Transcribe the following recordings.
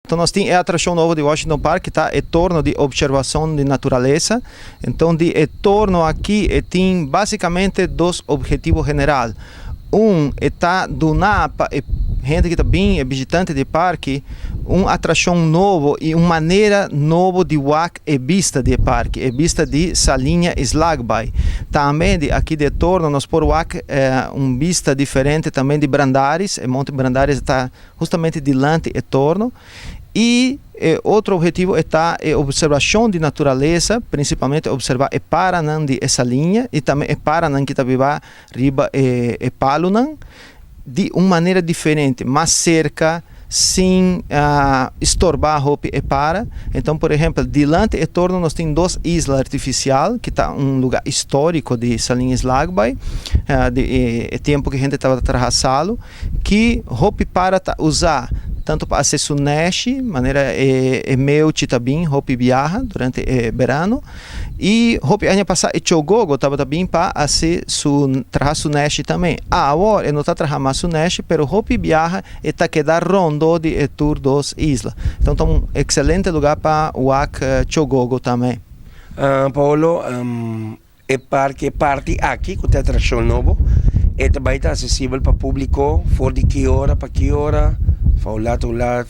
Então nós temos a atração nova de Washington Park que está em torno de observação de natureza. Então de em torno aqui tem basicamente dois objetivos generais. É donar para gente que está bem visitante do parque uma atração nova e uma maneira nova de ver a vista do parque, a vista de Salinha Slagby. Também aqui de torno nós podemos ver uma vista diferente também de Brandaris. O Monte Brandaris está justamente diante e torno. E outro objetivo é a observação de natureza, principalmente observar o Paraná de essa linha e também o Paraná que está riba e Palunan, de uma maneira diferente, mais cerca, sem estorbar a e para. Então, por exemplo, diante e torno nós temos duas islas artificiais, que está um lugar histórico de Salinha Slagby, de tempo que a gente estava traçando, que hopi para usar tanto para acesso neste, maneira meu também, hopi viaja durante o verano, e hopi ano passado e Chogogo estava também para acesso traço neste também. Agora não está traçando mais neste, pero hopi viaja e está quedar rondo de tour das islas. Então é um excelente lugar para o Chogogo também. Paulo, é parque aqui com a atração nova, é também está acessível para o público, for de que hora para que hora? For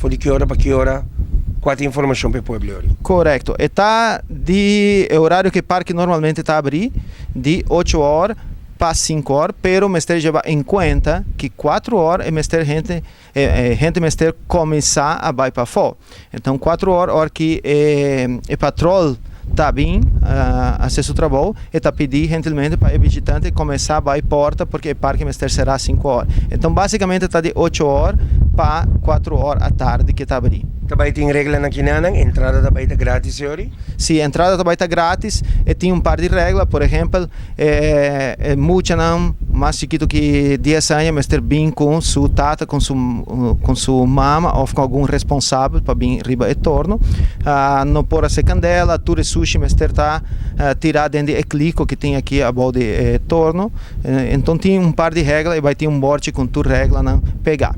de que hora para que hora? Qual é a informação para o povo? Correto. Está de horário que o parque normalmente está aberto, de 8 horas para 5 horas, pero mestre leva em conta que 4 horas é mestre gente mestre começar a vai para fora. Então 4 horas, hora que o patrão está bem a seu trabalho e está pedindo gentilmente para o visitante começar a vai porta porque o parque mestre será 5 horas. Então basicamente está de 8 horas para 4 horas à tarde que está aberto. Também tem regra na Quinana, entrada também está grátis, senhor? Sim, a entrada também está grátis e tem um par de regras, por exemplo, muito não mais chiquito que 10 anos, mas ter bem com sua tata, com sua mama ou com algum responsável para bem riba e torno. Não pode ser candela, tudo sushi, mas ter tirar dentro do clico que tem aqui a bordo de torno. Então tem um par de regras e vai ter um board com tudo regra não pegar.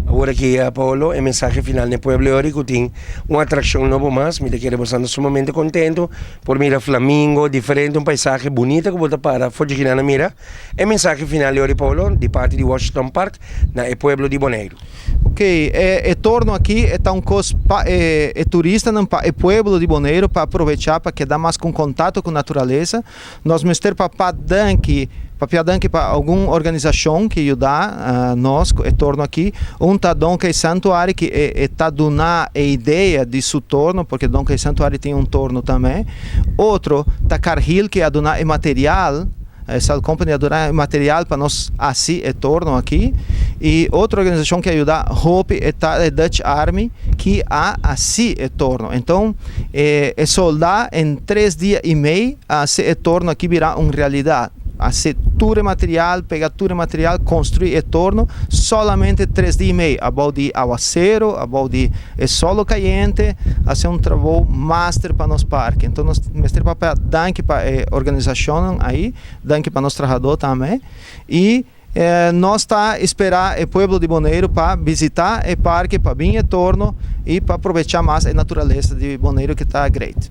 Agora aqui, Paulo, a mensagem final do Pueblo Eólico tem uma atração nova mais, me quero estar sumamente contento por mirar Flamingo, diferente, paisagem bonita que volta para Fogiquinana mira. A mensagem final de Paulo, de parte de Washington Park, na Pueblo de Bonaire. Ok, torno aqui está um costo turista no Pueblo de Bonaire para aproveitar, para quedar mais com contato com a natureza. Nós vamos ter para para alguma organização que ajuda nós em torno aqui, tá Donkey Santuário que está dando a ideia de seu torno, porque Donkey Santuário tem um torno também. Outro tá Cargill que donar material, essa companhia donar material para nós assim e torno aqui. E outra organização que ajuda Hope é Dutch Army que assim e torno. Então soldar em 3 dias e meio assim e torno aqui virá uma realidade. Fazer tudo material, pegar tudo material, construir e torno, solamente 3 dias e meio, a bordo de aguacero, a bordo de solo caliente, fazer um trabalho master para nosso parque. Então, nós mestre papel, danke para a organização aí, danke para nosso trabalhador também, e nós está esperar o Pueblo de Bonaire para visitar o parque, para vir e torno, e para aproveitar mais a natureza de Bonaire que está great.